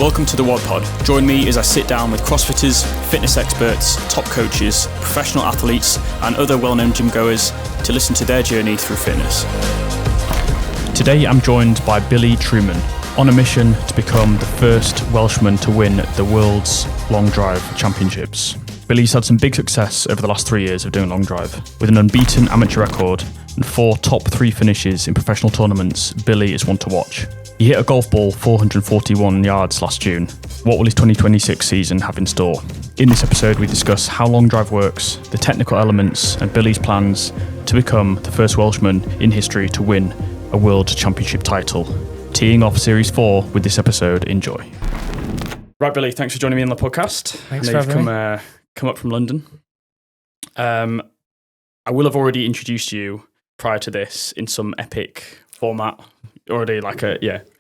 Welcome to the WOD Pod. Join me as I sit down with CrossFitters, fitness experts, top coaches, professional athletes, and other well-known gym goers to listen to their journey through fitness. Today I'm joined by Billy Truman, on a mission to become the first Welshman to win the World's Long Drive Championships. Billy's had some big success over the last 3 years of doing long drive. With an unbeaten amateur record and 4 top 3 finishes in professional tournaments, Billy is one to watch. He hit a golf ball 441 yards last June. What will his 2026 season have in store? In this episode, we discuss how long drive works, the technical elements, and Billy's plans to become the first Welshman in history to win a World Championship title. Teeing off Series 4 with this episode. Enjoy. Right, Billy, thanks for joining me on the podcast. Thanks for having me. Come up from London. I will have already introduced you prior to this in some epic format. Already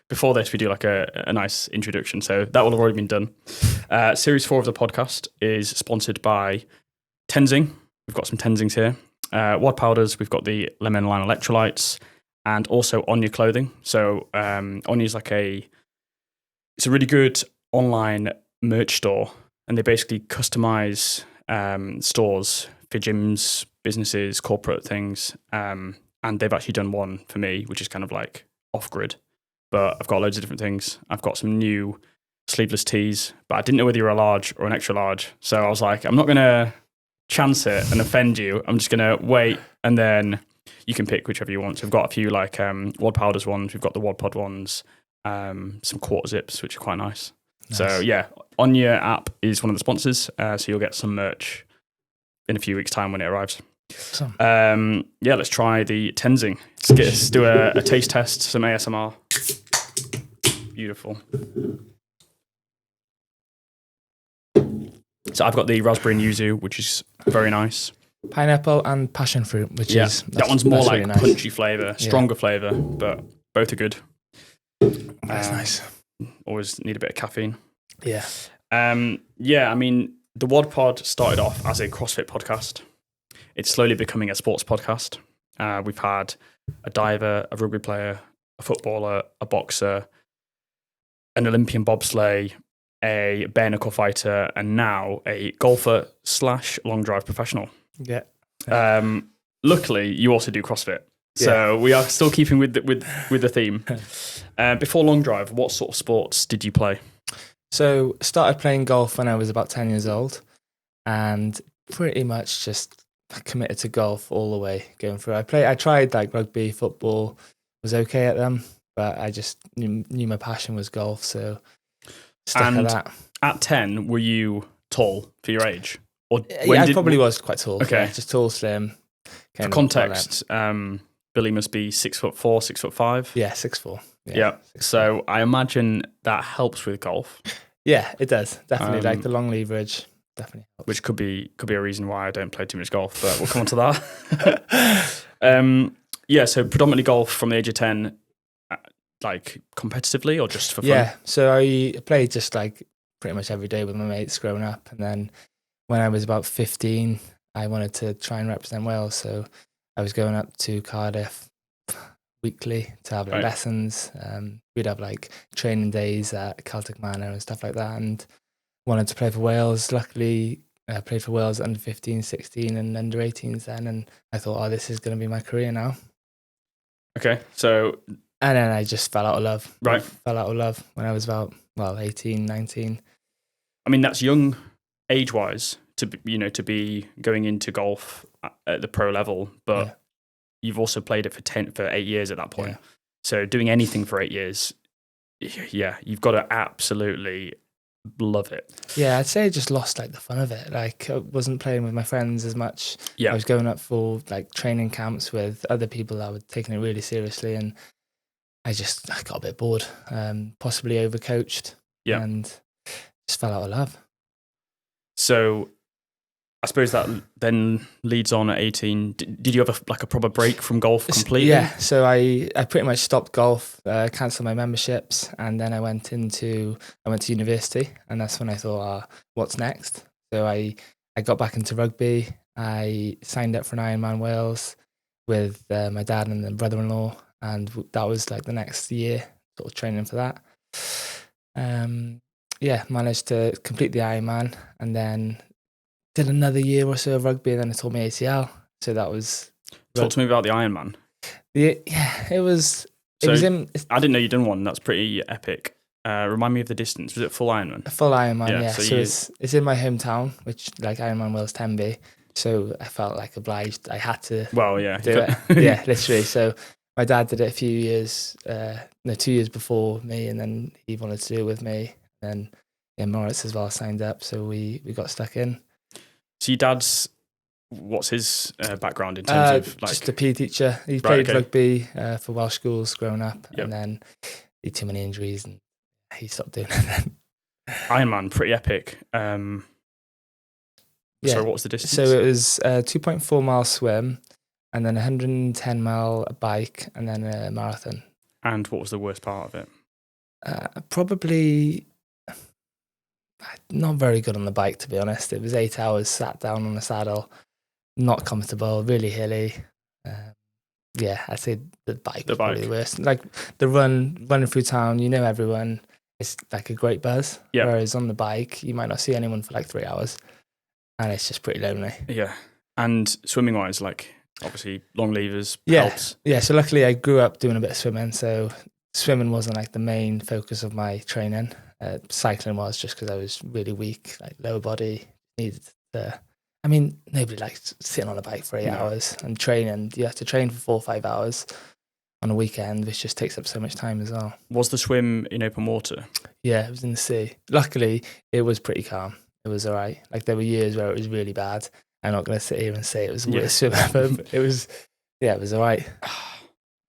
before this we do like a nice introduction, so that will have already been done. Series 4 of the podcast is sponsored by Tenzing. We've got some Tenzings here. WOD Powders, we've got the lemon lime electrolytes, and also OnYa clothing. So OnYa is it's a really good online merch store, and they basically customize stores for gyms, businesses, corporate things, and they've actually done one for me, which is kind of like off-grid, but I've got loads of different things. I've got some new sleeveless tees, but I didn't know whether you're a large or an extra large, so I was like, I'm not going to chance it and offend you. I'm just going to wait, and then you can pick whichever you want. So we've got a few like WOD Powders ones, we've got the WOD Pod ones, some quarter zips, which are quite nice. So yeah, OnYa App is one of the sponsors, so you'll get some merch in a few weeks' time when it arrives. Awesome. Let's try the Tenzing. Let's do a taste test, some ASMR. Beautiful. So I've got the raspberry and yuzu, which is very nice. Pineapple and passion fruit, which is... That one's more like really nice. punchy flavour, stronger flavour, but both are good. That's nice. Always need a bit of caffeine. Yeah. I mean, the WOD Pod started off as a CrossFit podcast. It's slowly becoming a sports podcast. We've had a diver, a rugby player, a footballer, a boxer, an Olympian bobsleigh, a bare knuckle fighter, and now a golfer / long drive professional. Yeah. Luckily, you also do CrossFit. So we are still keeping with the theme. Before long drive, what sort of sports did you play? So started playing golf when I was about 10 years old, and pretty much just committed to golf all the way going through. I tried like rugby, football, was okay at them, but I just knew my passion was golf, so stuck at that. At 10, were you tall for your age? Or I probably was quite tall. Okay. Yeah, just tall, slim. For context, Billy must be 6'4", 6'5". Yeah, 6'4". Yeah. So I imagine that helps with golf. Yeah, it does. Definitely. Like the long leverage definitely helps. Which could be a reason why I don't play too much golf, but we'll come on to that. So predominantly golf from the age of 10, like competitively or just for fun? Yeah, so I played just like pretty much every day with my mates growing up, and then when I was about 15, I wanted to try and represent Wales, so I was going up to Cardiff weekly to have lessons. We'd have like training days at Celtic Manor and stuff like that, and wanted to play for Wales. Luckily, I played for Wales under 15, 16 and under 18s then, and I thought, this is going to be my career now. Okay, so... And then I just fell out of love. Right. Fell out of love when I was about, 18, 19. I mean, that's young age-wise to be going into golf at the pro level, but you've also played it for 8 years at that point. Yeah. So doing anything for 8 years, you've got to absolutely love it. Yeah, I'd say I just lost like the fun of it. Like I wasn't playing with my friends as much. Yeah. I was going up for like training camps with other people that were taking it really seriously, and I got a bit bored, possibly overcoached, and just fell out of love. So I suppose that then leads on at 18. Did you have a proper break from golf completely? Yeah, so I pretty much stopped golf, cancelled my memberships, and then I went to university, and that's when I thought, what's next? So I got back into rugby. I signed up for an Ironman Wales with my dad and then brother-in-law, and that was like the next year, sort of training for that. yeah, managed to complete the Ironman, and then did another year or so of rugby, and then I tore my ACL. So that was Talk to me about the Ironman. It was. It So was in I didn't know you'd done one. That's pretty epic. Remind me of the distance. Was it full Ironman? a full Ironman. Yeah, Yeah, so so, you- it's in my hometown, which like Ironman Wales Tenby. So I felt like obliged. I had to Well, yeah. do it. Yeah, literally. So my dad did it a few years, 2 years before me, and then he wanted to do it with me. And yeah, Moritz as well signed up, so we got stuck in. So your dad's, what's his background in terms of like? Just a PE teacher. He Right, played okay. rugby for Welsh schools growing up, Yep. and then he had too many injuries, and he stopped doing it. Then. Ironman, pretty epic. Yeah. So what was the distance? So it was a 2.4 mile swim, and then 110 mile bike, and then a marathon. And what was the worst part of it? Probably not very good on the bike, to be honest. It was 8 hours sat down on a saddle, not comfortable, really hilly. Yeah, I'd say the bike was probably the worst. Like the running through town, you know everyone. It's like a great buzz. Yep. Whereas on the bike, you might not see anyone for like 3 hours, and it's just pretty lonely. Yeah. And swimming wise, like obviously long levers Yeah. helps. Yeah, so luckily I grew up doing a bit of swimming, so swimming wasn't like the main focus of my training. Cycling was just because I was really weak, like lower body, needed to. I mean, nobody likes sitting on a bike for 8 hours and training. You have to train for 4 or 5 hours on a weekend, which just takes up so much time as well. Was the swim in open water? Yeah, it was in the sea. Luckily, it was pretty calm. It was all right. Like there were years where it was really bad. I'm not going to sit here and say it was the worst swim ever. But it was all right.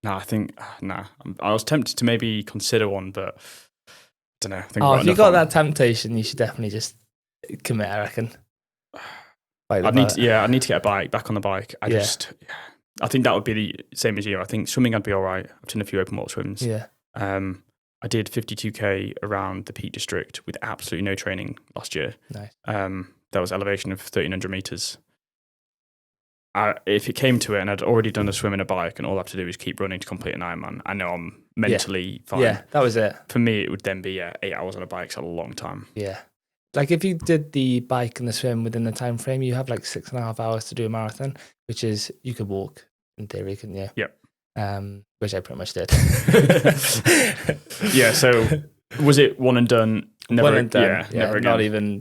I was tempted to maybe consider one, but I don't know. I think If you got that temptation, you should definitely just commit, I reckon. I need to get a bike, back on the bike. I think that would be the same as you. I think swimming I'd be all right. I've done a few open water swims. Yeah. I did 52k around the Peak District with absolutely no training last year. Nice. There was elevation of 1,300 meters. If it came to it and I'd already done a swim and a bike and all I have to do is keep running to complete an Ironman, I know I'm mentally fine. Yeah, that was it. For me, it would then be 8 hours on a bike's a long time. Yeah. Like if you did the bike and the swim within the time frame, you have like 6.5 hours to do a marathon, which is you could walk in theory, couldn't you? Yep. Which I pretty much did. Yeah. So was it one and done? Never, one and done. Yeah. Never again. Not even.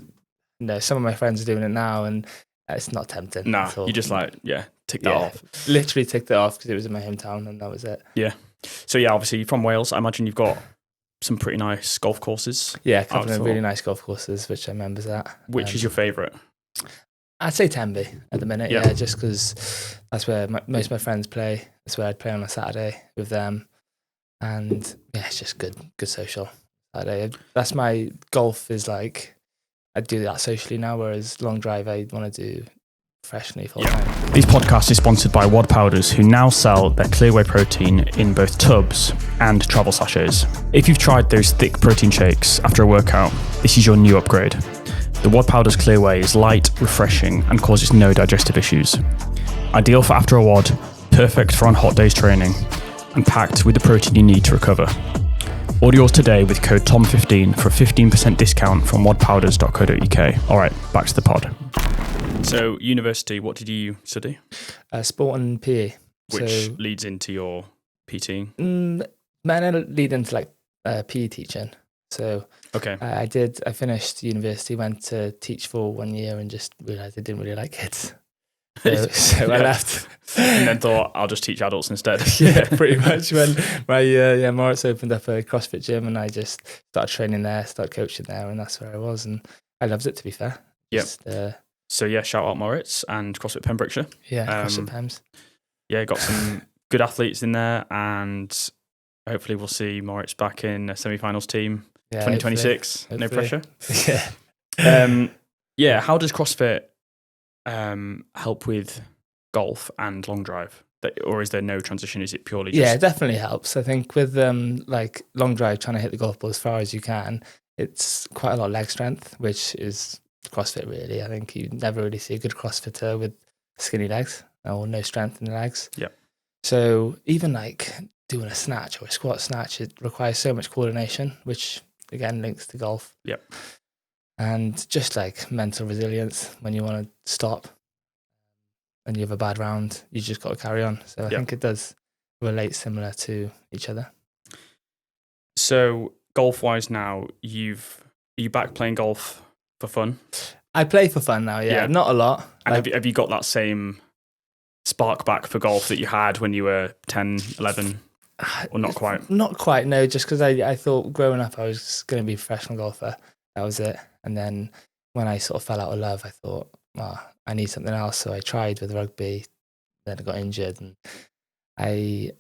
No, some of my friends are doing it now, and it's not tempting. Nah, at all. you just tick that off. Literally ticked it off because it was in my hometown, and that was it. Yeah. So yeah, obviously you're from Wales. I imagine you've got some pretty nice golf courses. Yeah, a couple of really nice golf courses, which I'm members at. Which is your favourite? I'd say Tenby at the minute, Yeah. just because that's where most of my friends play. That's where I'd play on a Saturday with them. And yeah, it's just good social Saturday. That's my golf is like, I do that socially now, whereas long drive I want to do professionally full time. This podcast is sponsored by WOD Powders, who now sell their clear whey protein in both tubs and travel sachets. If you've tried those thick protein shakes after a workout, this is your new upgrade. The WOD Powders clear whey is light, refreshing, and causes no digestive issues. Ideal for after a WOD, perfect for on hot days training, and packed with the protein you need to recover. Order yours today with code TOM15 for a 15% discount from wodpowders.co.uk. All right, back to the pod. So, university, what did you study? Sport and PE. Which leads into your PT? Man, lead into like PE teaching. So okay, I finished university, went to teach for 1 year and just realised I didn't really like kids. So I left. And then thought, I'll just teach adults instead. Yeah, pretty much. When my Moritz opened up a CrossFit gym and I just started training there, started coaching there, and that's where I was. And I loved it, to be fair. Yep. So yeah, shout out Moritz and CrossFit Pembrokeshire. Yeah, CrossFit Pems. Yeah, got some good athletes in there, and hopefully we'll see Moritz back in a semi-finals team. 2026, hopefully. No pressure. Yeah. How does CrossFit help with golf and long drive? Or is there no transition? Is it purely just... Yeah, it definitely helps. I think with like long drive, trying to hit the golf ball as far as you can, it's quite a lot of leg strength, which is CrossFit really. I think you never really see a good CrossFitter with skinny legs or no strength in the legs. Yeah. So even like doing a snatch or a squat snatch, it requires so much coordination, which again, links to golf. Yep. And just like mental resilience when you want to stop and you have a bad round, you just got to carry on. So I think it does relate similar to each other. So golf-wise now, are you back playing golf for fun? I play for fun now, yeah. Not a lot. And have you got that same spark back for golf that you had when you were 10, 11? Or not quite? Not quite, no, just because I thought growing up I was going to be a professional golfer. That was it. And then when I sort of fell out of love, I thought, I need something else. So I tried with rugby, then I got injured. And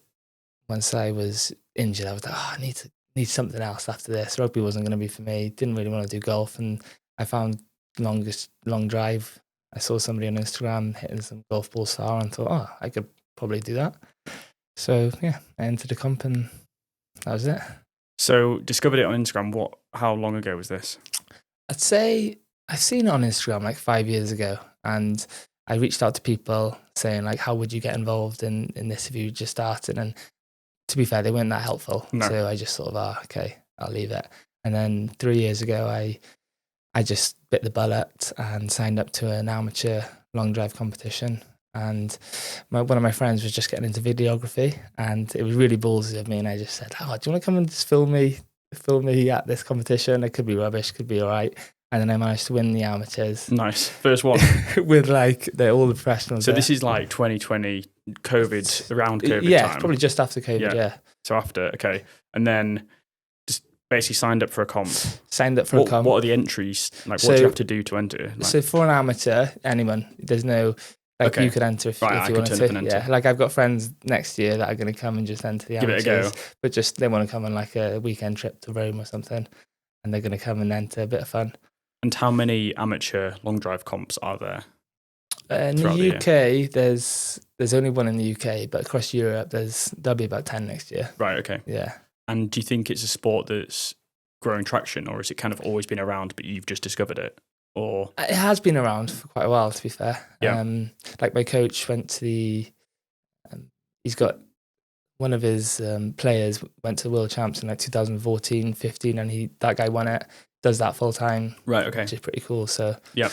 once I was injured, I was like, I need something else after this. Rugby wasn't going to be for me. Didn't really want to do golf. And I found long drive. I saw somebody on Instagram hitting some golf balls far and thought, I could probably do that. So yeah, I entered the comp and that was it. So discovered it on Instagram. How long ago was this? I'd say I've seen it on Instagram like 5 years ago, and I reached out to people saying like, how would you get involved in this if you just started? And to be fair, they weren't that helpful. No. So I just sort of, okay, I'll leave it. And then 3 years ago, I just bit the bullet and signed up to an amateur long drive competition. And one of my friends was just getting into videography, and it was really ballsy of me. And I just said, do you want to come and just film me at this competition? It could be rubbish, could be all right. And then I managed to win the amateurs. Nice. First one. With like all the professionals. So this is like 2020, around COVID yeah, time. Probably just after COVID, yeah. So after, okay. And then just basically signed up for a comp. Signed up for a comp. What are the entries? Like, what do you have to do to enter? Like, so for an amateur, anyone, there's no... you could enter if you wanted to. Yeah, like I've got friends next year that are going to come and just enter the amateurs. Give it a go. But just they want to come on like a weekend trip to Rome or something, and they're going to come and enter a bit of fun. And how many amateur long drive comps are there? In the UK, there's only one in the UK, but across Europe, there'll be about 10 next year. Right. Okay. Yeah. And do you think it's a sport that's growing traction, or has it kind of always been around, but you've just discovered it? Or it has been around for quite a while, to be fair. Yeah. Like my coach went to he's got one of his players went to the World Champs in like 2014, 15, and that guy won it. Does that full time. Right. Okay. Which is pretty cool. So yeah.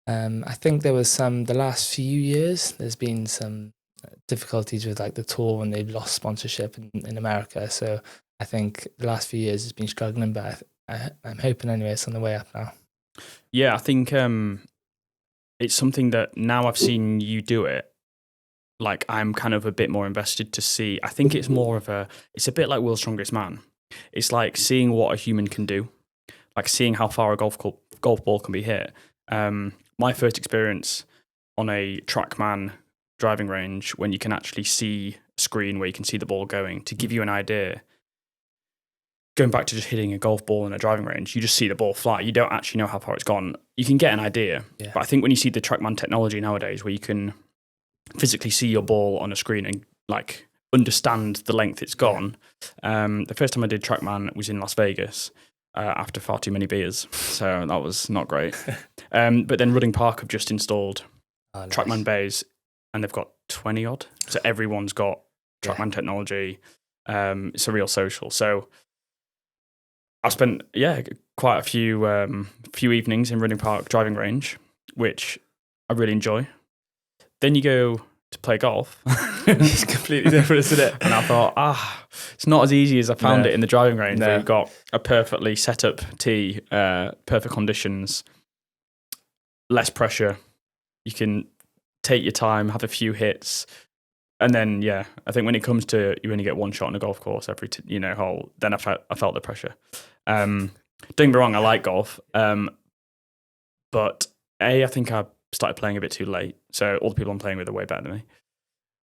I think there was the last few years, there's been some difficulties with like the tour and they've lost sponsorship in America. So I think the last few years has been struggling, but I'm hoping anyway it's on the way up now. Yeah, I think it's something that now I've seen you do it, like I'm kind of a bit more invested to see. I think it's it's a bit like World's Strongest Man. It's like seeing what a human can do, like seeing how far a golf ball can be hit. My first experience on a TrackMan driving range, when you can actually see a screen where you can see the ball going, to give you an idea. Going back to just hitting a golf ball in a driving range, you just see the ball fly. You don't actually know how far it's gone. You can get an idea. Yeah. But I think when you see the TrackMan technology nowadays, where you can physically see your ball on a screen and like understand the length it's gone. The first time I did TrackMan was in Las Vegas after far too many beers. So that was not great. But then Rudding Park have just installed TrackMan bays, and they've got 20 odd. So everyone's got TrackMan technology. It's a real social. So I've spent, quite a few evenings in Rudding Park driving range, which I really enjoy. Then you go to play golf. It's completely different, isn't it? And I thought, it's not as easy as I found it in the driving range. Where you've got a perfectly set up tee, perfect conditions, less pressure. You can take your time, have a few hits. And then, I think when it comes to you only get one shot on a golf course every hole, then I felt the pressure. Don't get me wrong, I like golf, but I think I started playing a bit too late. So all the people I'm playing with are way better than me,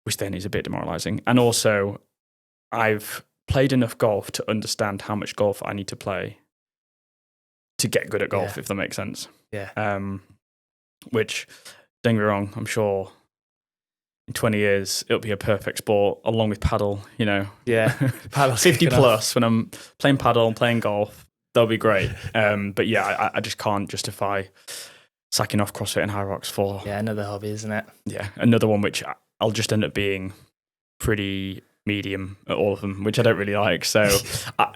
which then is a bit demoralising. And also, I've played enough golf to understand how much golf I need to play to get good at golf, if that makes sense. Yeah. Which, don't get me wrong, I'm sure in 20 years, it'll be a perfect sport along with paddle, Yeah. Paddle 50 plus when I'm playing paddle and playing golf, that'll be great. But I just can't justify sacking off CrossFit and High Rocks for... Yeah, another hobby, isn't it? Yeah, another one which I'll just end up being pretty medium at all of them, which I don't really like. So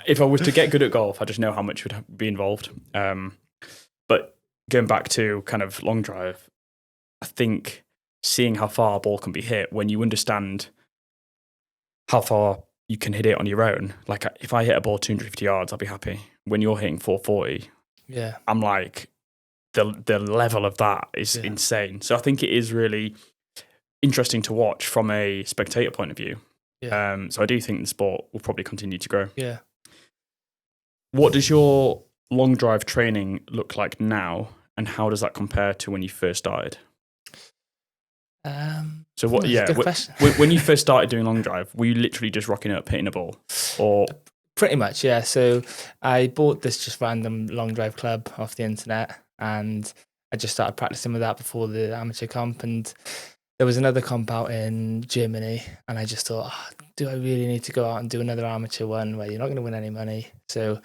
if I was to get good at golf, I just know how much would be involved. But going back to kind of long drive, I think seeing how far a ball can be hit when you understand how far you can hit it on your own. Like if I hit a ball 250 yards, I'll be happy. When you're hitting 440, I'm like, the level of that is insane. So I think it is really interesting to watch from a spectator point of view. So I do think the sport will probably continue to grow. What does your long drive training look like now, and how does that compare to when you first started? So what? When you first started doing long drive, were you literally just rocking up, hitting a ball, or pretty much? Yeah. So I bought this just random long drive club off the internet, and I just started practicing with that before the amateur comp. And there was another comp out in Germany, and I just thought, do I really need to go out and do another amateur one where you're not going to win any money? So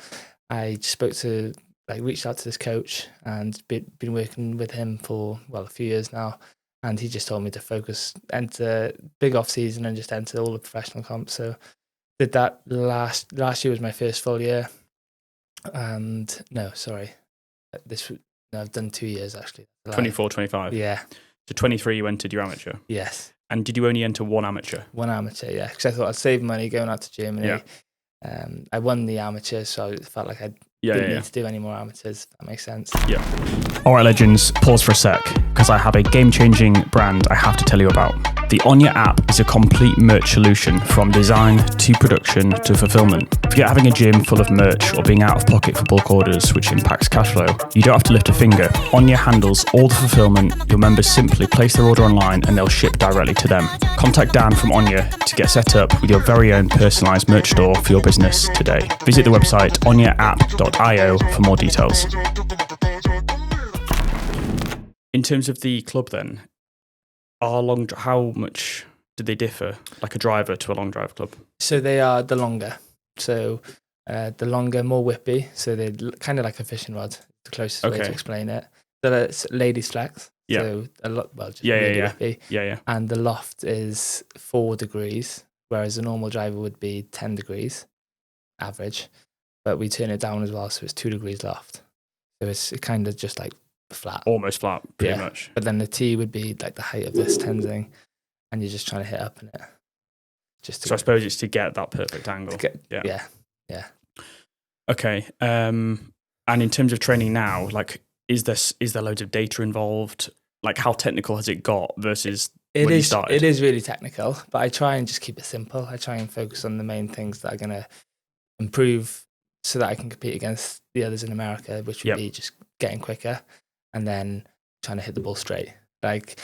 I just reached out to this coach and been working with him for a few years now. And he just told me to focus, enter big off season and just enter all the professional comps. So did that last year was my first full year. And I've done 2 years actually. 24, 25? Yeah. So 23 you entered your amateur? Yes. And did you only enter one amateur? One amateur, yeah. Because I thought I'd save money going out to Germany. Yeah. I won the amateur, so I felt like I didn't need to do any more amateurs, if that makes sense. Yeah. All right, legends, pause for a sec, because I have a game-changing brand I have to tell you about. The OnYa app is a complete merch solution from design to production to fulfillment. Forget having a gym full of merch or being out of pocket for bulk orders, which impacts cash flow. You don't have to lift a finger. OnYa handles all the fulfillment. Your members simply place their order online and they'll ship directly to them. Contact Dan from OnYa to get set up with your very own personalized merch store for your business today. Visit the website onyaapp.io for more details. In terms of the club then, how much do they differ, like a driver to a long drive club? So they are the longer. So the longer, more whippy. So they're kind of like a fishing rod, the closest way to explain it. It's ladies flex. Yeah. So really whippy. Yeah. And the loft is 4 degrees, whereas a normal driver would be 10 degrees average. But we turn it down as well, so it's 2 degrees loft. So it's kind of just like flat. Almost flat, pretty much. But then the tee would be like the height of this Tenzing, and you're just trying to hit up in it. So I suppose it's to get that perfect angle. Yeah. Okay. And in terms of training now, like, is there loads of data involved? Like, how technical has it got versus when you started? It is really technical, but I try and just keep it simple. I try and focus on the main things that are going to improve so that I can compete against the others in America, which would be just getting quicker and then trying to hit the ball straight. Like,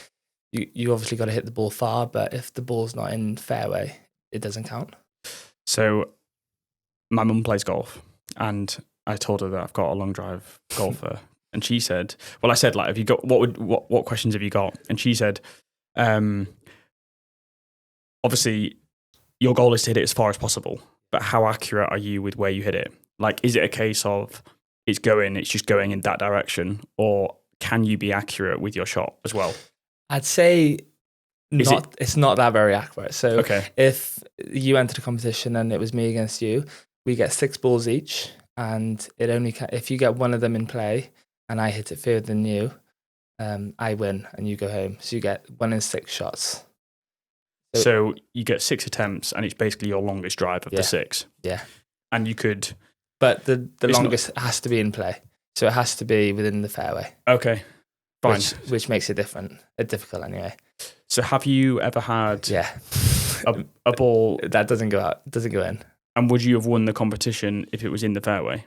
you obviously got to hit the ball far, but if the ball's not in fairway, it doesn't count. So my mum plays golf, and I told her that I've got a long drive golfer, and she said, well, I said, like, have you got, what questions have you got? And she said, obviously your goal is to hit it as far as possible, but how accurate are you with where you hit it? Like, is it a case of it's just going in that direction, or can you be accurate with your shot as well? I'd say it's not that very accurate. So if you entered a competition and it was me against you, we get 6 balls each, and it only if you get one of them in play and I hit it further than you, I win and you go home. So you get 1 in 6 shots. So you get 6 attempts, and it's basically your longest drive of the 6. Yeah. And you could... But the longest has to be in play. So it has to be within the fairway. Okay, fine. Which makes it difficult anyway. So have you ever had a ball... that doesn't go out, doesn't go in. And would you have won the competition if it was in the fairway?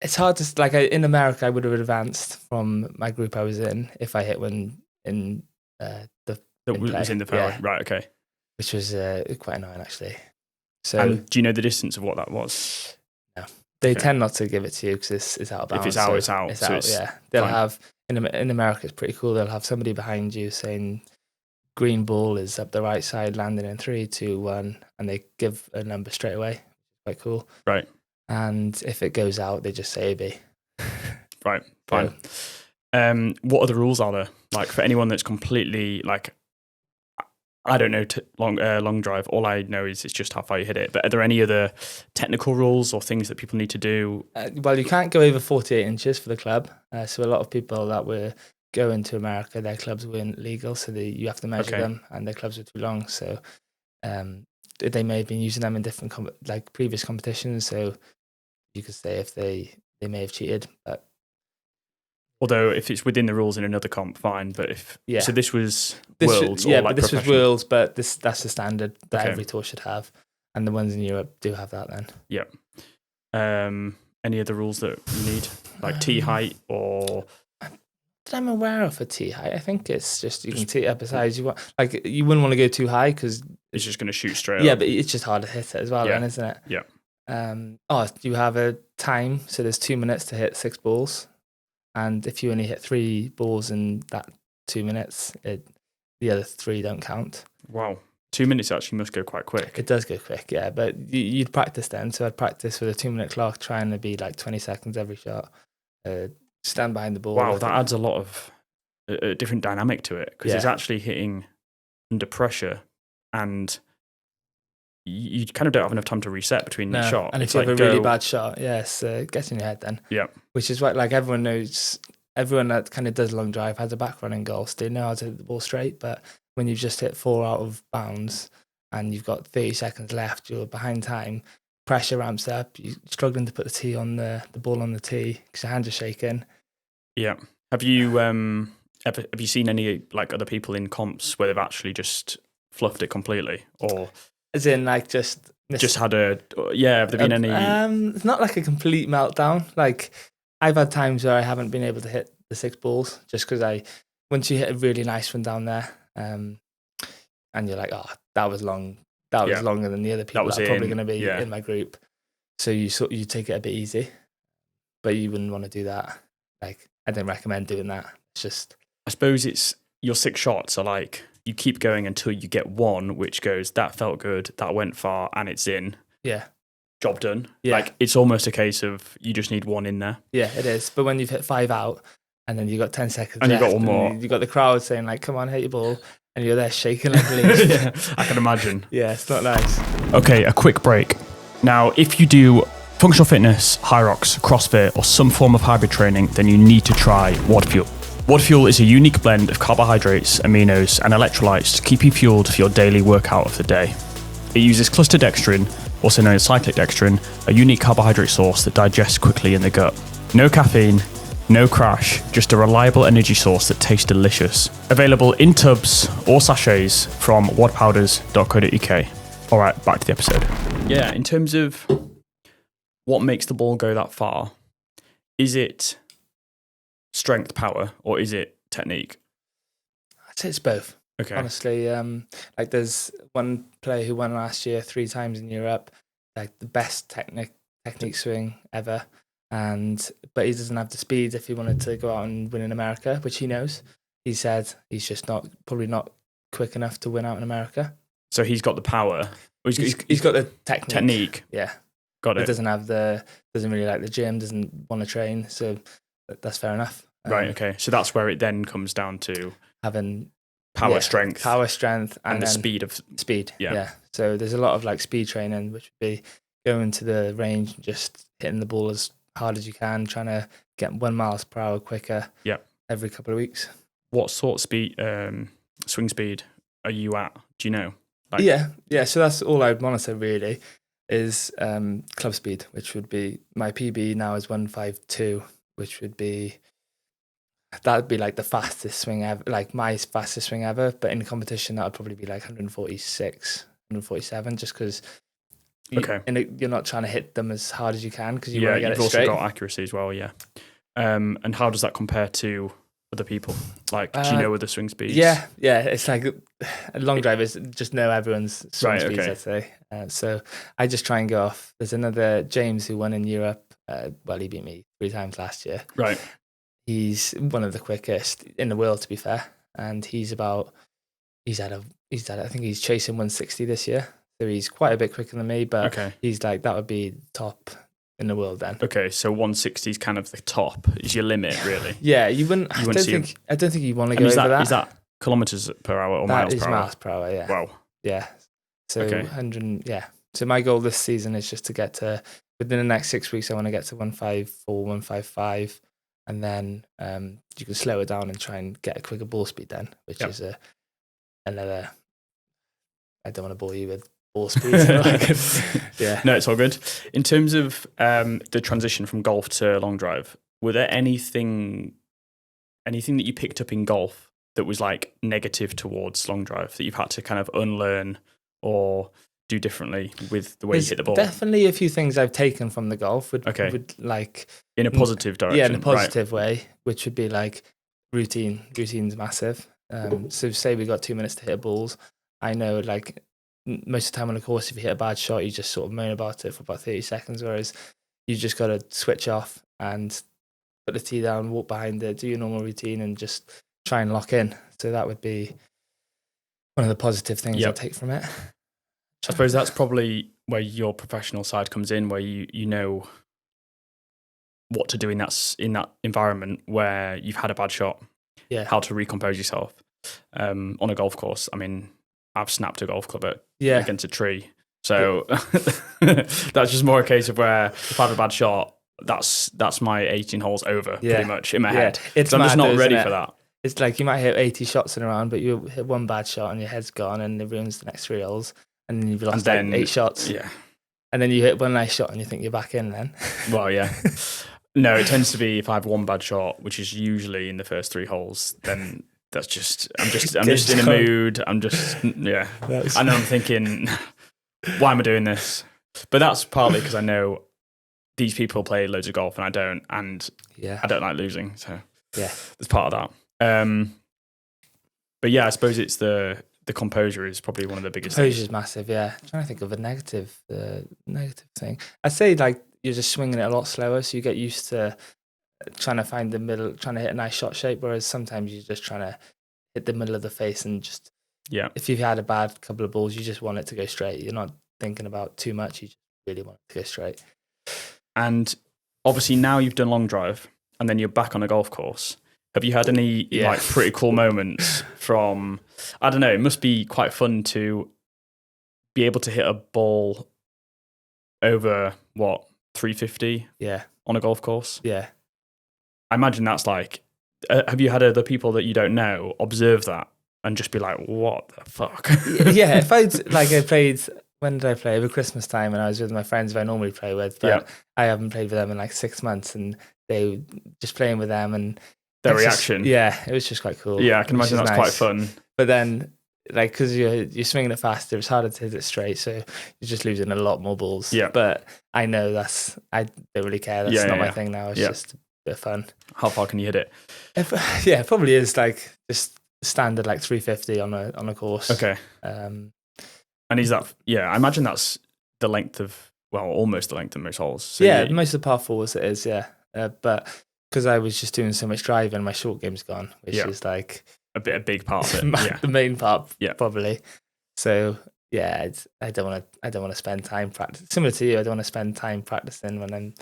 It's hard to... Like, in America, I would have advanced from my group I was in if I hit one in was in the fairway, right, okay. Which was quite annoying, actually. So, and do you know the distance of what that was? No. They tend not to give it to you because it's out of bounds. If it's out, it's out. It's out, yeah. They'll have, in America, it's pretty cool. They'll have somebody behind you saying, green ball is up the right side, landing in 3, 2, 1, and they give a number straight away. Quite cool. Right. And if it goes out, they just say AB. Right, fine. What other rules are there? Like, for anyone that's completely, like, I don't know long drive. All I know is it's just how far you hit it. But are there any other technical rules or things that people need to do? Well, you can't go over 48 inches for the club. So a lot of people that were going to America, their clubs weren't legal, so you have to measure them, and their clubs were too long. So they may have been using them in different previous competitions. So you could say if they may have cheated, but. Although if it's within the rules in another comp, fine. But so this was Worlds, but this was Worlds, but that's the standard that every tour should have, and the ones in Europe do have that. Then any other rules that you need, like tee height or? That I'm aware of for tee height. I think it's just you can tee it up as high as you want. Like you wouldn't want to go too high because it's just going to shoot straight. Yeah, but it's just hard to hit it as well, then, isn't it? Yeah. You have a time, so there's 2 minutes to hit 6 balls. And if you only hit 3 balls in that 2 minutes, the other 3 don't count. Wow. 2 minutes actually must go quite quick. It does go quick, yeah. But you'd practice then. So I'd practice with a 2-minute clock, trying to be like 20 seconds every shot. Stand behind the ball. Wow, that adds a lot of a different dynamic to it because it's actually hitting under pressure and you kind of don't have enough time to reset between the shot. And if you have a really bad shot, it gets in your head then. Yeah. Which is why, like, everyone knows, everyone that kind of does long drive has a back running goal. So they know how to hit the ball straight. But when you've just hit 4 out of bounds and you've got 30 seconds left, you're behind time, pressure ramps up, you're struggling to put the tee on the ball on the tee because your hands are shaking. Yeah. Have you have you seen any like other people in comps where they've actually just fluffed it completely, or as in like just had have there been any? It's not like a complete meltdown. Like I've had times where I haven't been able to hit the 6 balls just because once you hit a really nice one down there, and you're like, oh, that was long. That was longer than the other people that are probably going to be in my group. So you take it a bit easy, but you wouldn't want to do that. Like I don't recommend doing that. It's just. I suppose it's your 6 shots are like you keep going until you get one which goes, that felt good, that went far, and it's in. Yeah. Job done. Yeah. Like it's almost a case of you just need one in there. Yeah, it is. But when you've hit 5 out and then you've got 10 seconds and left, you've got one more. You've got the crowd saying like, come on, hit your ball. And you're there shaking like a leaf. Yeah, I can imagine. Yeah, it's not nice. Okay, a quick break. Now, if you do functional fitness, high rocks, CrossFit, or some form of hybrid training, then you need to try WOD Fuel. WOD Fuel is a unique blend of carbohydrates, aminos, and electrolytes to keep you fueled for your daily workout of the day. It uses clustered dextrin, also known as cyclic dextrin, a unique carbohydrate source that digests quickly in the gut. No caffeine, no crash, just a reliable energy source that tastes delicious. Available in tubs or sachets from wodpowders.co.uk. All right, back to the episode. Yeah, in terms of what makes the ball go that far, is it strength, power, or is it technique? I'd say it's both. Okay. Honestly, like there's one player who won last year 3 times in Europe, like the best technique swing ever. But he doesn't have the speed if he wanted to go out and win in America, which he knows. He said he's just probably not quick enough to win out in America. So he's got the power. He's got the technique. Yeah. Got it. He doesn't really like the gym, doesn't want to train. So that's fair enough. Right. Okay. So that's where it then comes down to having power, strength, and the then speed. Yeah. Yeah. So there's a lot of like speed training, which would be going to the range and just hitting the ball as hard as you can, trying to get 1 miles per hour quicker. Yeah. Every couple of weeks. What sort of speed, swing speed, are you at? Do you know? Like, yeah. So that's all I monitor really is club speed, which would be my PB now is 152, which would be like the fastest swing ever, like my fastest swing ever. But in the competition, that would probably be like 146, 147, just because. You're not trying to hit them as hard as you can because you want to get it straight. You've also got accuracy as well, yeah. And how does that compare to other people? Like, do you know other swing speeds? Yeah. It's like long drivers just know everyone's swing speeds, I'd say. So I just try and go off. There's another James who won in Europe. He beat me 3 times last year. Right. He's one of the quickest in the world, to be fair. And I think he's chasing 160 this year. So he's quite a bit quicker than me, but he's like, that would be top in the world then. Okay, so 160 is kind of the top, is your limit, really? Yeah, I don't think you want to go over that. Is that kilometers per hour or That miles is per hour? miles per hour, yeah. Wow. Yeah. So Okay. 100, yeah. So my goal this season is just to get to, within the next 6 weeks, I want to get to 154, 155. And then you can slow it down and try and get a quicker ball speed then, which is another, I don't want to bore you with ball speed. Yeah. No, it's all good. In terms of the transition from golf to long drive, were there anything that you picked up in golf that was like negative towards long drive that you've had to kind of unlearn or do differently with the way you hit the ball? Definitely a few things I've taken from the golf would like in a positive direction. Yeah, in a positive way, which would be like routine. Routine's massive. So say we got 2 minutes to hit balls. I know like most of the time on a course, if you hit a bad shot, you just sort of moan about it for about 30 seconds, whereas you just got to switch off and put the tee down, walk behind it, do your normal routine and just try and lock in. So that would be one of the positive things I take from it. I suppose that's probably where your professional side comes in, where you know what to do in that environment where you've had a bad shot, how to recompose yourself. On a golf course, I mean, I've snapped a golf club against a tree. So that's just more a case of where if I have a bad shot, that's my 18 holes over pretty much in my head. It's I'm just not ready for that. It's like you might hit 80 shots in a round, but you hit one bad shot and your head's gone and it ruins the next 3 holes. And then you've lost like 8 shots. Yeah. And then you hit one nice shot and you think you're back in then. Well, yeah. No, it tends to be if I have one bad shot, which is usually in the first 3 holes, then I'm just in a mood. I'm just, yeah. And then I'm thinking, why am I doing this? But that's partly because I know these people play loads of golf and I don't. And I don't like losing. So there's part of that. But yeah, I suppose it's the composure is probably one of the biggest things. Composure is massive, yeah. I'm trying to think of a negative thing. I'd say like you're just swinging it a lot slower, so you get used to trying to find the middle, trying to hit a nice shot shape, whereas sometimes you're just trying to hit the middle of the face and just, if you've had a bad couple of balls, you just want it to go straight. You're not thinking about too much, you just really want it to go straight. And obviously now you've done long drive and then you're back on a golf course. Have you had any like pretty cool moments from, I don't know, it must be quite fun to be able to hit a ball over, 350 on a golf course? Yeah. I imagine that's like, have you had other people that you don't know observe that and just be like, what the fuck? Yeah, if I played, when did I play? Over Christmas time, and I was with my friends who I normally play with, but I haven't played with them in like 6 months, and they just playing with them and their reaction. It was just quite cool. Yeah, I can imagine that's quite fun. But then, like, because you're swinging it faster, it's harder to hit it straight, so you're just losing a lot more balls. Yeah. But I know I don't really care. That's not my thing now. It's just a bit of fun. How far can you hit it? It probably is like just standard like 350 on a course. Okay. And is that? Yeah, I imagine that's the length of almost the length of most holes. So most of the par fours it is. Yeah, but because I was just doing so much driving, my short game's gone, which is like a big part of it. The main part, probably. So I don't want to spend time practicing. Similar to you, I don't want to spend time practicing when I'm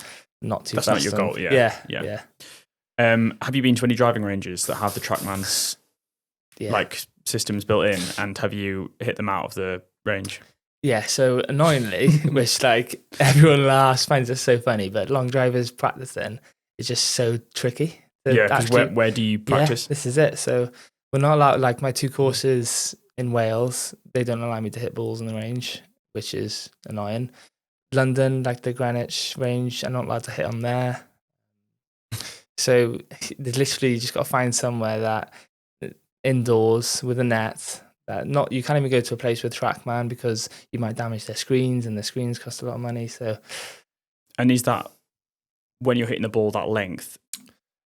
not too. That's not your goal. Yeah. Have you been to any driving ranges that have the TrackMan's like systems built in, and have you hit them out of the range? Yeah, so annoyingly, which like everyone laughs, finds it so funny, but long drivers practicing is just so tricky. Because where do you practice? This is it. So we're not allowed, like my 2 courses in Wales, they don't allow me to hit balls in the range, which is annoying. London, like the Greenwich range, I'm not allowed to hit on there. So there's literally, you just got to find somewhere that indoors with a net, that you can't even go to a place with TrackMan because you might damage their screens, and the screens cost a lot of money. So, and is that when you're hitting the ball that length?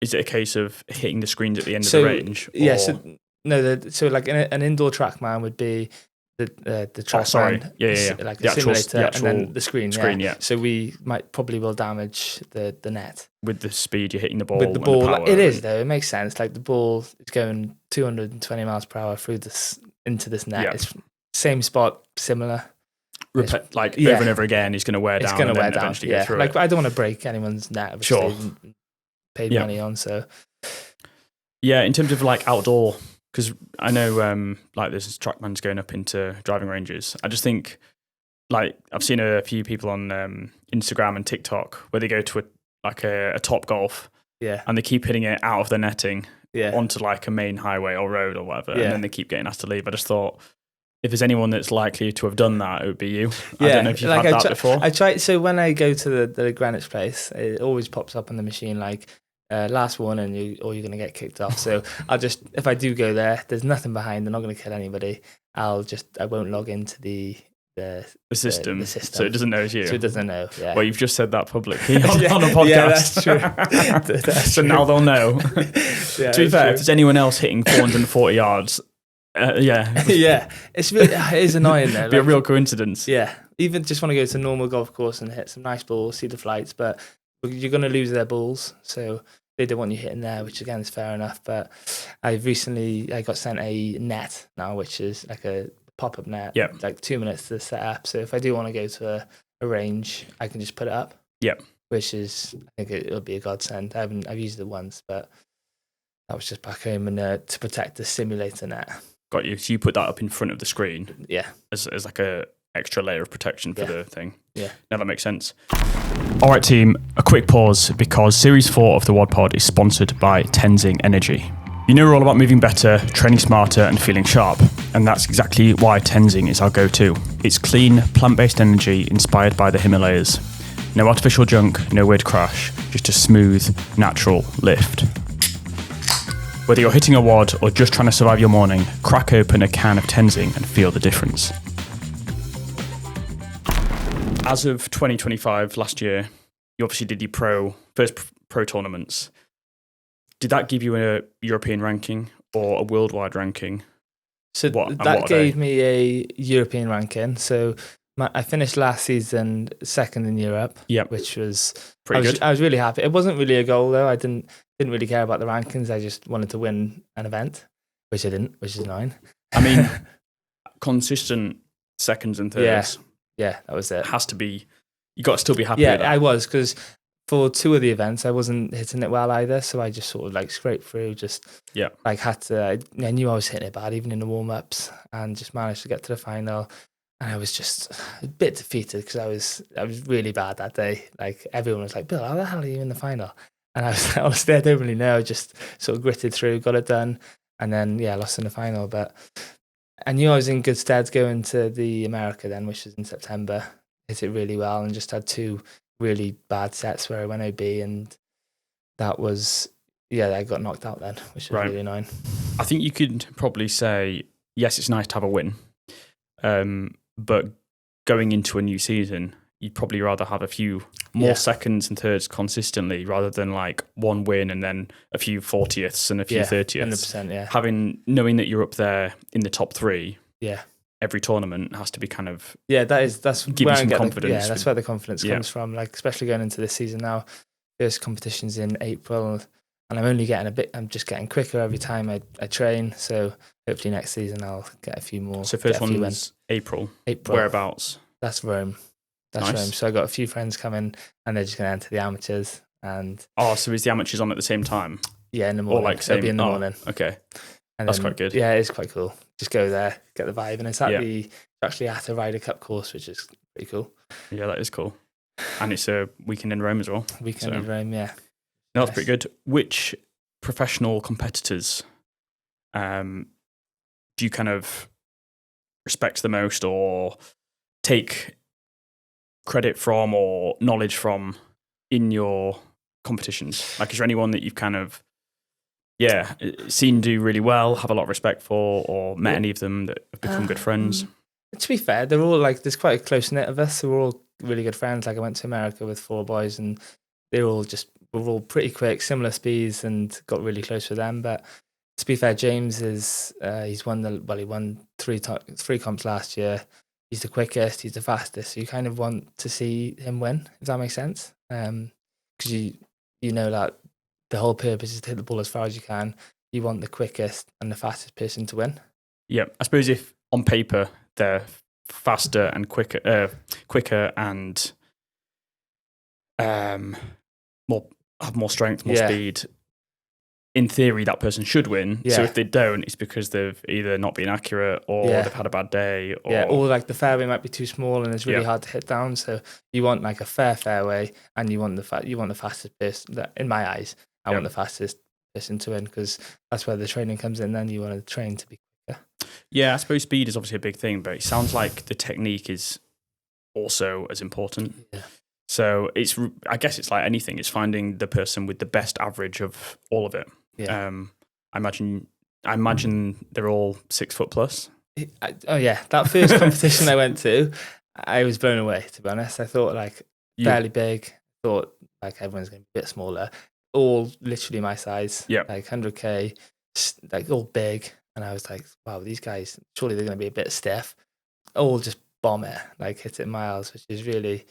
Is it a case of hitting the screens at the end of the range? Or? Yeah. So like an indoor TrackMan would be the TrackMan, like the simulator, and then the screen. So we probably will damage the net with the speed you're hitting the ball. With the ball, like, it is though. It makes sense. Like the ball is going 220 miles per hour through this into this net. Yeah. It's same spot, similar. Over and over again, he's going to wear down. It's going to wear down. Eventually get through it. I don't want to break anyone's net, which they paid money on. So yeah, in terms of like outdoor because I know like there's trackmans going up into driving ranges. I just think like I've seen a few people on Instagram and TikTok where they go to a Top Golf, and they keep hitting it out of the netting onto like a main highway or road or whatever, and then they keep getting asked to leave. I just thought, if there's anyone that's likely to have done that, it would be you. I don't know if you've had that before. I try. So when I go to the Greenwich place, it always pops up on the machine like last one, or you're going to get kicked off. So I'll just, if I do go there, there's nothing behind. They're not going to kill anybody. I won't log into the system. So it doesn't know it's you. So it doesn't know. Yeah. Well, you've just said that publicly on a podcast. Yeah, that's true. So now they'll know. To be fair, if there's anyone else hitting 440 yards, yeah, it is annoying though. It'd be a real coincidence. Yeah, even just want to go to a normal golf course and hit some nice balls, see the flights, but you're going to lose their balls, so they don't want you hitting there, which again is fair enough. But I got sent a net now, which is like a pop-up net, like 2 minutes to set up. So if I do want to go to a range, I can just put it up. Which is, I think it'll be a godsend. I've used it once, but that was just back home and to protect the simulator net. Got you. So you put that up in front of the screen, as like a extra layer of protection for the thing. Yeah, now that makes sense. All right, team. A quick pause because Series 4 of the WOD Pod is sponsored by Tenzing Energy. You know we're all about moving better, training smarter, and feeling sharp, and that's exactly why Tenzing is our go-to. It's clean, plant-based energy inspired by the Himalayas. No artificial junk, no weird crash, just a smooth, natural lift. Whether you're hitting a WOD or just trying to survive your morning, crack open a can of Tenzing and feel the difference. As of 2025, last year, you obviously did your first pro tournaments. Did that give you a European ranking or a worldwide ranking? So that gave me a European ranking. So I finished last season second in Europe, which was pretty good. I was really happy. It wasn't really a goal though. I didn't really care about the rankings. I just wanted to win an event, which I didn't, which is annoying. I mean, consistent seconds and thirds. Yeah, that was it. Has to be. You got to still be happy with that. I was, because for two of the events I wasn't hitting it well either, so I just sort of like scraped through. Like had to. I knew I was hitting it bad even in the warm ups, and just managed to get to the final. And I was just a bit defeated because I was really bad that day. Like everyone was like, "Bill, how the hell are you in the final?" And I was like, honestly, I don't really know. I just sort of gritted through, got it done, and then lost in the final. But I knew I was in good stead going to the America then, which was in September. Hit it really well and just had two really bad sets where I went OB, and that was I got knocked out then, which was really annoying. I think you could probably say yes, it's nice to have a win, but going into a new season, you'd probably rather have a few more seconds and thirds consistently rather than like one win and then a few 40ths and a few 30ths. 100%, knowing that you're up there in the top three. Every tournament has to be kind of that's give you some confidence. That's where the confidence comes from. Like especially going into this season now, first competitions in April, and I'm only getting I'm just getting quicker every time I train. So hopefully next season I'll get a few more. So first one's April. Whereabouts? That's Rome. That's nice. Rome. So I got a few friends coming, and they're just going to enter the amateurs. And so is the amateurs on at the same time? Yeah, in the morning. Or like same? It'll be in the morning. Okay. And that's quite good. Yeah, it is quite cool. Just go there, get the vibe, and it's actually at a Ryder Cup course, which is pretty cool. Yeah, that is cool. And it's a weekend in Rome as well. Weekend in Rome, yeah. No, that's pretty good. Which professional competitors do you kind of respect the most, or take credit from, or knowledge from in your competitions? Like, is there anyone that you've kind of seen do really well, have a lot of respect for, or met any of them that have become good friends? To be fair, they're all like, there's quite a close knit of us, so we're all really good friends. Like I went to America with 4 boys, and we're all pretty quick, similar speeds, and got really close with them. But to be fair, James he won 3 comps last year. He's the quickest, he's the fastest, so you kind of want to see him win, if that makes sense. Because you know that the whole purpose is to hit the ball as far as you can. You want the quickest and the fastest person to win. Yeah, I suppose if on paper they're faster and quicker and have more strength, more speed, in theory, that person should win. Yeah. So if they don't, it's because they've either not been accurate or Yeah. they've had a bad day. Or, or like the fairway might be too small and it's really hard to hit down. So you want like a fair fairway, and you want the fastest person. In my eyes, I want the fastest person to win, because that's where the training comes in. Then you want to train to be quicker. Yeah, I suppose speed is obviously a big thing, but it sounds like the technique is also as important. Yeah. So I guess it's like anything. It's finding the person with the best average of all of it. Yeah. I imagine they're all 6 foot plus. That first competition I went to, I was blown away, to be honest. I thought like fairly big. Thought like everyone's going to be a bit smaller. All literally my size. Yeah. Like 100k, like all big. And I was like, wow, these guys, surely they're going to be a bit stiff. All just bomb it, like hit it miles, which is really,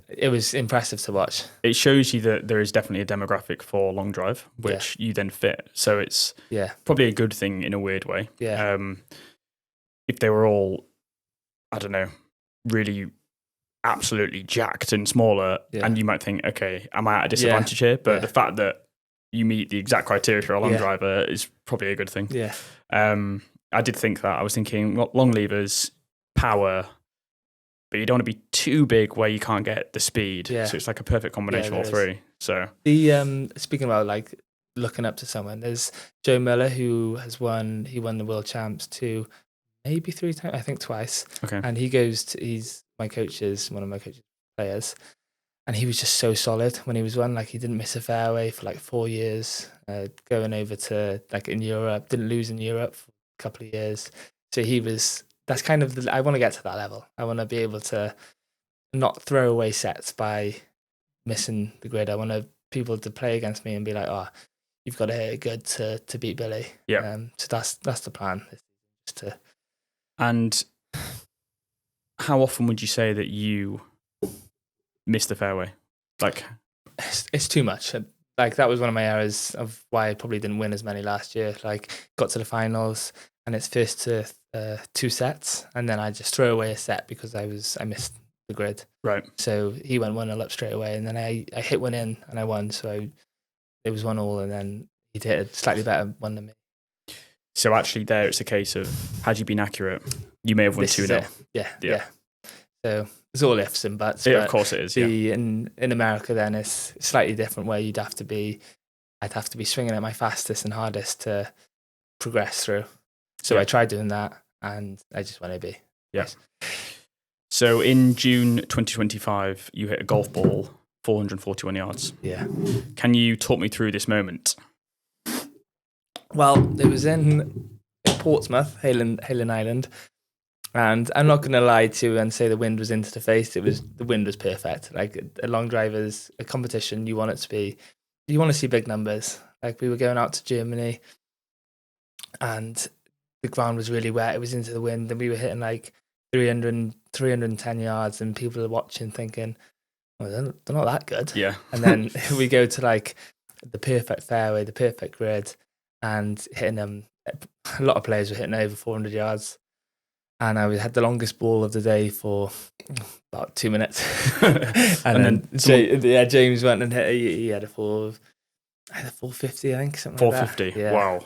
it was impressive to watch. It shows you that there is definitely a demographic for long drive, which you then fit. So it's probably a good thing in a weird way. Yeah. If they were all, I don't know, really absolutely jacked and smaller, and you might think, okay, am I at a disadvantage here? But the fact that you meet the exact criteria for a long driver is probably a good thing. Yeah. I did think that. I was thinking long levers, power, but you don't want to be too big where you can't get the speed. Yeah. So it's like a perfect combination of all three. So the speaking about like looking up to someone, there's Joe Miller, who he won the world champs maybe 3 times, I think twice. Okay. And he's one of my coaches players. And he was just so solid when he was one. Like he didn't miss a fairway for like 4 years, going over to like in Europe, didn't lose in Europe for a couple of years. So that's kind of, I want to get to that level. I want to be able to not throw away sets by missing the grid. I want people to play against me and be like, oh, you've got to hit it good to beat Billy. Yeah. So that's the plan. And how often would you say that you miss the fairway? Like, it's too much. Like that was one of my errors of why I probably didn't win as many last year. Like got to the finals and it's first to 2 sets, and then I just throw away a set because I missed the grid. Right. So he went 1-0 up straight away, and then I hit one in and I won. So it was 1-1, and then he hit a slightly better one than me. So actually, there it's a case of had you been accurate, you may have won 2-0. Yeah. So it's all ifs and buts. Yeah, of course it is. In America, then it's slightly different, where I'd have to be swinging at my fastest and hardest to progress through. So I tried doing that, and I just went AB. Yes. So in June 2025, you hit a golf ball 441 yards. Yeah. Can you talk me through this moment? Well, it was in Portsmouth, Haylen Island. And I'm not going to lie to you and say the wind was into the face. The wind was perfect. Like a long driver's a competition, you want to see big numbers. Like we were going out to Germany, and the ground was really wet. It was into the wind, and we were hitting like 310 yards, and people are watching thinking, oh, they're not that good. Yeah. And then we go to like the perfect fairway, the perfect grid, and hitting them. A lot of players were hitting over 400 yards. And I had the longest ball of the day for about 2 minutes. and then James went and hit. He had a 450, I think, something 450. Like that. Yeah. Wow.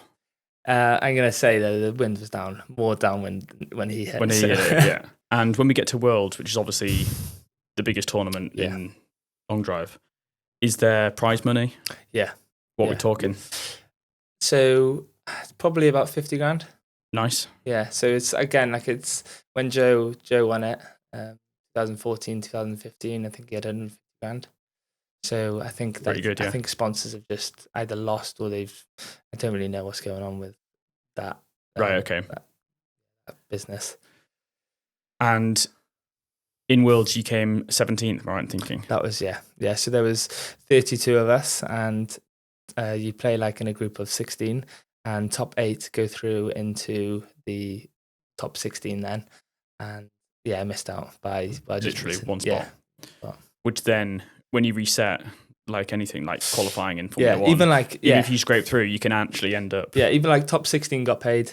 I'm gonna say though the wind was down, more downwind when he hit. When he hit it, yeah. And when we get to Worlds, which is obviously the biggest tournament in long drive, is there prize money? Yeah. What we're talking? So probably about 50 grand. Nice. Yeah. So it's when Joe won it, 2014, 2015. I think he had 150 grand. So I think pretty good. Yeah. I think sponsors have just either lost or I don't really know what's going on with that. Right. Okay. That business. And in Worlds, you came 17th. Right, I'm thinking. That was yeah. So there was 32 of us, and you play like in a group of 16, and top 8 go through into the top 16 then, and I missed out by literally just, one spot. Yeah. Which then, when you reset, like anything like qualifying in Formula 1, even if you scrape through, you can actually end up. Yeah, even like top 16 got paid,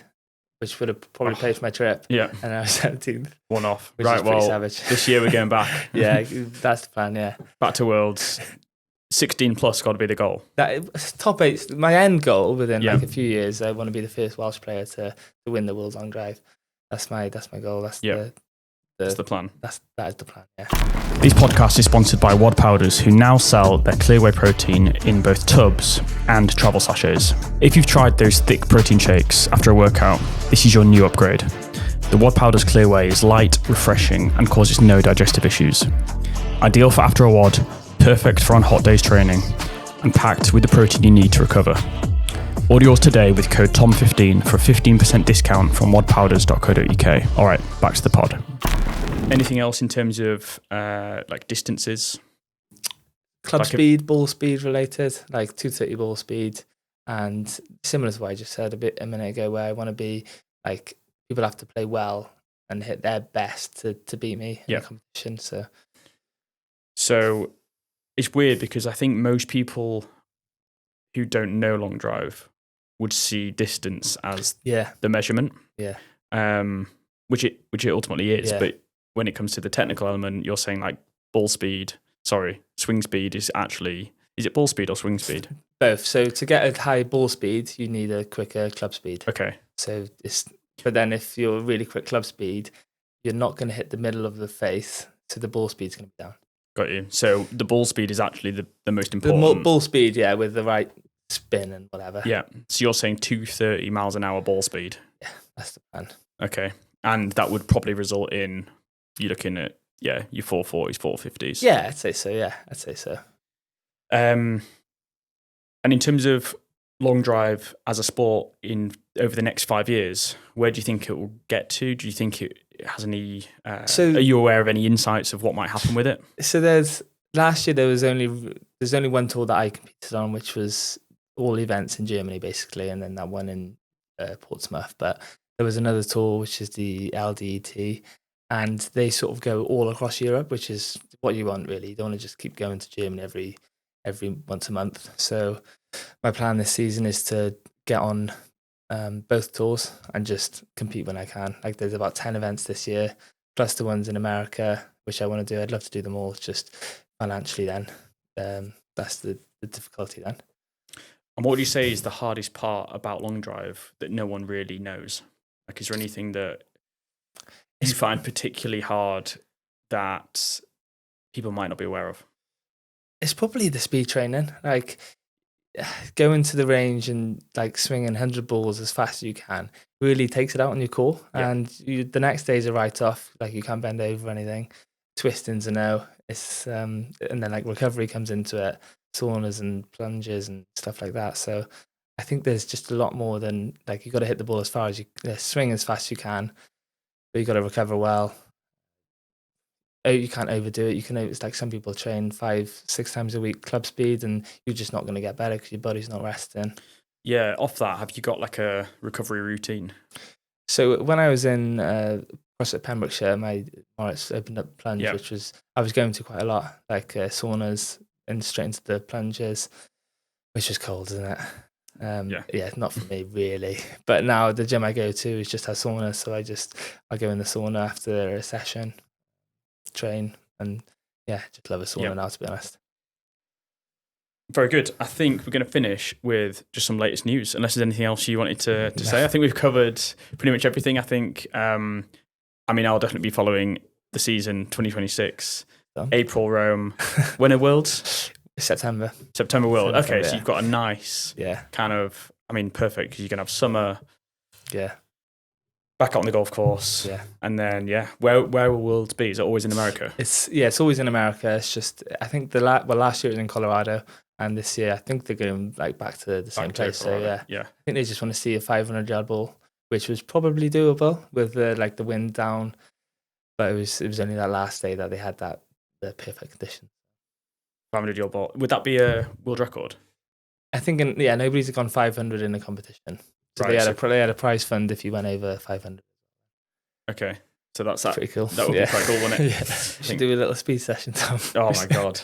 which would have probably paid for my trip. Yeah, and I was 17th. One off. Which is pretty savage. This year we're going back. Yeah, that's the plan. Yeah, back to Worlds. 16 plus got to be the goal. That top 8's my end goal within Yeah. like a few years. I want to be the first Welsh player to win the World's Long Drive. That's my goal. That's That's the plan. That is the plan. Yeah. These podcasts are sponsored by WOD Powders, who now sell their clear whey protein in both tubs and travel sachets. If you've tried those thick protein shakes after a workout, this is your new upgrade. The WOD Powders clear whey is light, refreshing, and causes no digestive issues. Ideal for after a WOD, perfect for on hot days training, and packed with the protein you need to recover. Order yours today with code TOM15 for a 15% discount from wodpowders.co.uk. All right, back to the pod. Anything else in terms of like distances? Club Like speed, ball speed related, like 230 ball speed, and similar to what I just said a minute ago, where I want to be like people have to play well and hit their best to beat me in the competition. So it's weird because I think most people who don't know long drive would see distance as the measurement. Yeah. Which it ultimately is, Yeah. but when it comes to the technical element, you're saying like swing speed is it ball speed or swing speed? Both. So to get a high ball speed, you need a quicker club speed. Okay. But then if you're really quick club speed, you're not going to hit the middle of the face, so the ball speed's going to be down. Got you. So the ball speed is actually the most important. The ball speed, with the right spin and whatever. Yeah. So you're saying 230 miles an hour ball speed? Yeah, that's the plan. Okay. And that would probably result in you looking at, your 440s, 450s. Yeah, I'd say so. And in terms of long drive as a sport over the next 5 years, where do you think it will get to? Do you think it has any? Are you aware of any insights of what might happen with it? So last year there's only one tour that I competed on, which was all events in Germany basically, and then that one in Portsmouth. But there was another tour which is the LDET, and they sort of go all across Europe, which is what you want really. You don't want to just keep going to Germany every once a month. So my plan this season is to get on both tours and just compete when I can. Like there's about 10 events this year, plus the ones in America, which I want to do. I'd love to do them all, just financially then. That's the difficulty then. And what would you say is the hardest part about long drive that no one really knows? Like, is there anything that you find particularly hard that people might not be aware of? It's probably the speed training. Like going to the range and like swinging 100 balls as fast as you can really takes it out on your core. Yeah. And the next day's a write-off. Like you can't bend over or anything. Twisting's a no. It's and then like recovery comes into it, saunas and plunges and stuff like that. So I think there's just a lot more than like you got to hit the ball as far as you swing as fast as you can, but you got to recover well. You can't overdo it. It's like some people train 5-6 times a week club speed, and you're just not going to get better because your body's not resting. Yeah. Off that, have you got like a recovery routine? So when I was in CrossFit Pembrokeshire, my Moritz opened up plunge, which was I was going to quite a lot, like saunas and straight into the plunges, which is cold, isn't it? Yeah, not for me really. But now the gym I go to is just has sauna, so I go in the sauna after a session, train, and just love a sauna now, to be honest. Very good. I think we're going to finish with just some latest news, unless there's anything else you wanted to say. I think we've covered pretty much everything. I think, I'll definitely be following the season 2026, April Rome. When are Worlds? September World. Okay, so you've got a nice kind of, perfect, because you're going to have summer. Yeah. Back out on the golf course. Yeah. And then, where will Worlds be? Is it always in America? It's always in America. It's just, I think last year it was in Colorado, and this year I think they're going like back to the same place. So I think they just want to see a 500-yard ball, which was probably doable with the wind down, but it was only that last day that they had the perfect condition. 500-yard ball. Would that be a world record? I think nobody's gone 500 in a competition. So they had a prize fund if you went over 500. Okay, so that's that. Pretty cool. That would be quite cool, wouldn't it? Yeah. Should do a little speed session, Tom. Oh my god,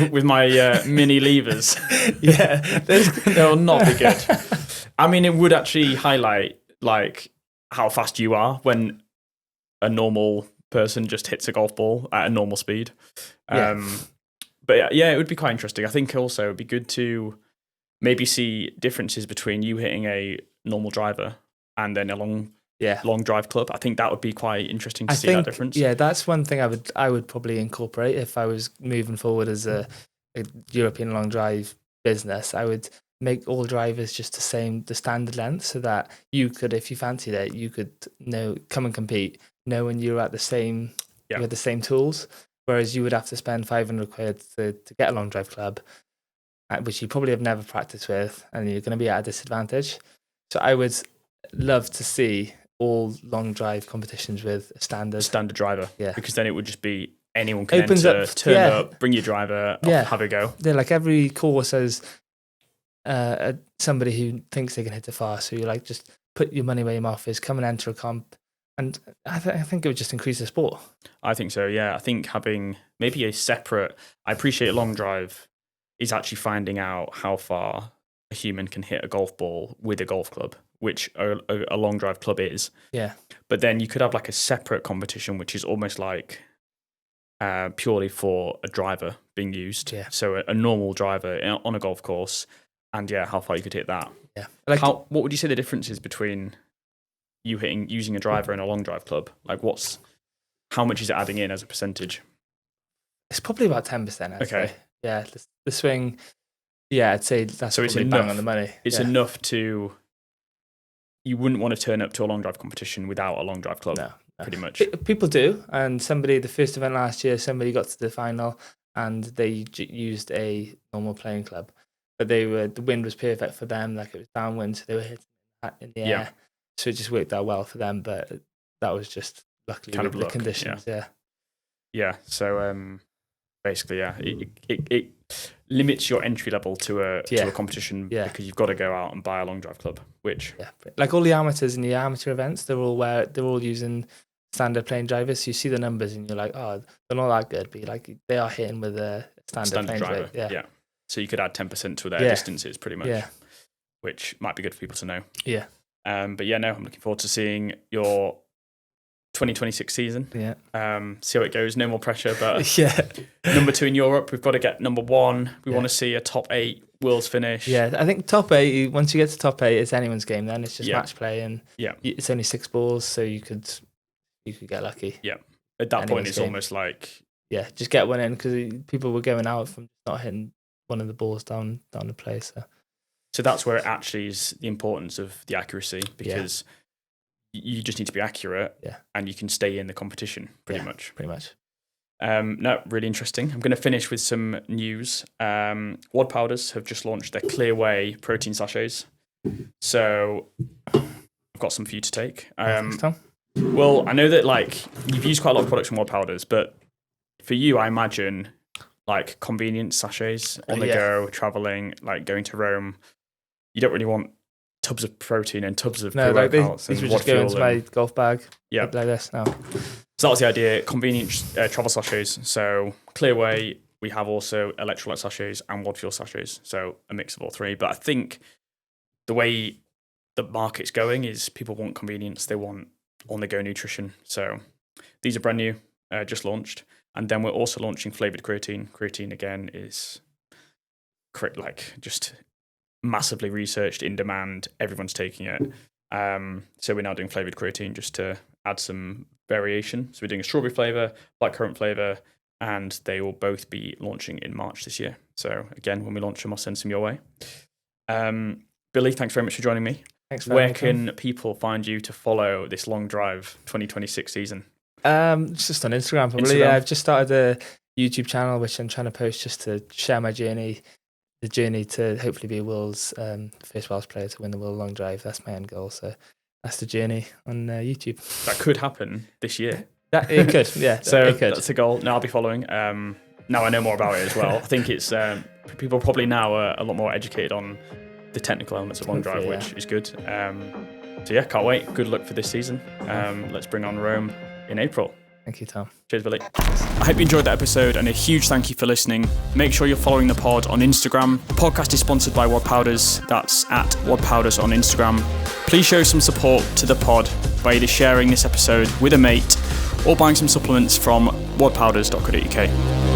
with my mini levers. Yeah, they'll not be good. It would actually highlight like how fast you are when a normal person just hits a golf ball at a normal speed. But yeah, it would be quite interesting. I think also it'd be good to maybe see differences between you hitting a normal driver and then a long drive club. I think that would be quite interesting to see that difference. Yeah, that's one thing I would probably incorporate if I was moving forward as a European long drive business. I would make all drivers just the standard length, so that you could, if you fancied it, you could come and compete, knowing you're at the same, you had the same tools. Whereas you would have to spend 500 quid to get a long drive club, which you probably have never practiced with, and you're going to be at a disadvantage. So I would love to see all long drive competitions with a standard driver. Yeah. Because then it would just be anyone can enter, turn up, bring your driver, have a go. Yeah, like every course has somebody who thinks they can hit it fast. So you're like, just put your money where your mouth is, come and enter a comp. And I think it would just increase the sport. I think so, yeah. I think having maybe a separate... I appreciate a long drive is actually finding out how far a human can hit a golf ball with a golf club, which a long drive club is. Yeah. But then you could have like a separate competition, which is almost like purely for a driver being used. Yeah. So a normal driver on a golf course, and how far you could hit that. Yeah. What would you say the difference is between you using a driver in a long drive club? Like how much is it adding in as a percentage? It's probably about 10%. I'd say. Yeah, the swing. Yeah, I'd say that's so. It's bang enough on the money. It's enough to. You wouldn't want to turn up to a long drive competition without a long drive club. No. Pretty much. People do, and the first event last year, somebody got to the final and they used a normal playing club, but the wind was perfect for them. Like, it was downwind, so they were hitting that in the air. So it just worked out well for them, but that was just luckily kind of the conditions. Yeah. So basically, it limits your entry level to a competition because you've got to go out and buy a long drive club. Which like all the amateurs in the amateur events, they're all using standard playing drivers. So you see the numbers and you're like, oh, they're not that good, but like they are hitting with a standard playing driver. Yeah. So you could add 10% to their distances, pretty much. Yeah. Which might be good for people to know. Yeah. But I'm looking forward to seeing your 2026 season. Yeah. See how it goes. No more pressure, but number 2 in Europe. We've got to get number 1. We want to see a top 8 Worlds finish. Yeah, I think top 8. Once you get to top 8, it's anyone's game. Then it's just match play, and it's only 6 balls, so you could get lucky. Yeah. At that point, it's almost like just get one in, because people were going out from not hitting one of the balls down the play. So that's where it actually is the importance of the accuracy, because you just need to be accurate and you can stay in the competition pretty much. No, really interesting. I'm going to finish with some news. WOD Powders have just launched their Clear Whey protein sachets. So I've got some for you to take. Thanks, Tom. Well, I know that you've used quite a lot of products from WOD Powders, but for you, I imagine convenience sachets on the go, traveling, going to Rome. You don't really want tubs of protein and tubs of pre-workouts. These would just go into my golf bag. Like this now. So that was the idea. Convenient travel sachets. So Clear Whey, we have also electrolyte sachets and WOD fuel sachets. So a mix of all 3. But I think the way the market's going is people want convenience. They want on-the-go nutrition. So these are brand new, just launched. And then we're also launching flavored creatine. Creatine, again, is just massively researched, in demand. Everyone's taking it. So we're now doing flavored creatine just to add some variation. So we're doing a strawberry flavor, blackcurrant flavor, and they will both be launching in March this year. So again, when we launch them, I'll send some your way. Billy, thanks very much for joining me. Thanks for Where can people find you to follow this Long Drive 2026 season? It's just on Instagram, probably. Yeah, I've just started a YouTube channel, which I'm trying to post just to share my journey. The journey to hopefully be a world's first Welsh player to win the World Long Drive. That's my end goal. So that's the journey on YouTube. That could happen this year. It could, yeah. So it could. That's a goal. Now I'll be following. Now I know more about it as well. I think it's people probably now are a lot more educated on the technical elements of long drive, which is good. So can't wait. Good luck for this season. Let's bring on Rome in April. Thank you, Tom. Cheers, Billy. I hope you enjoyed that episode, and a huge thank you for listening. Make sure you're following the pod on Instagram. The podcast is sponsored by WOD Powders. That's at WOD Powders on Instagram. Please show some support to the pod by either sharing this episode with a mate or buying some supplements from wodpowders.co.uk.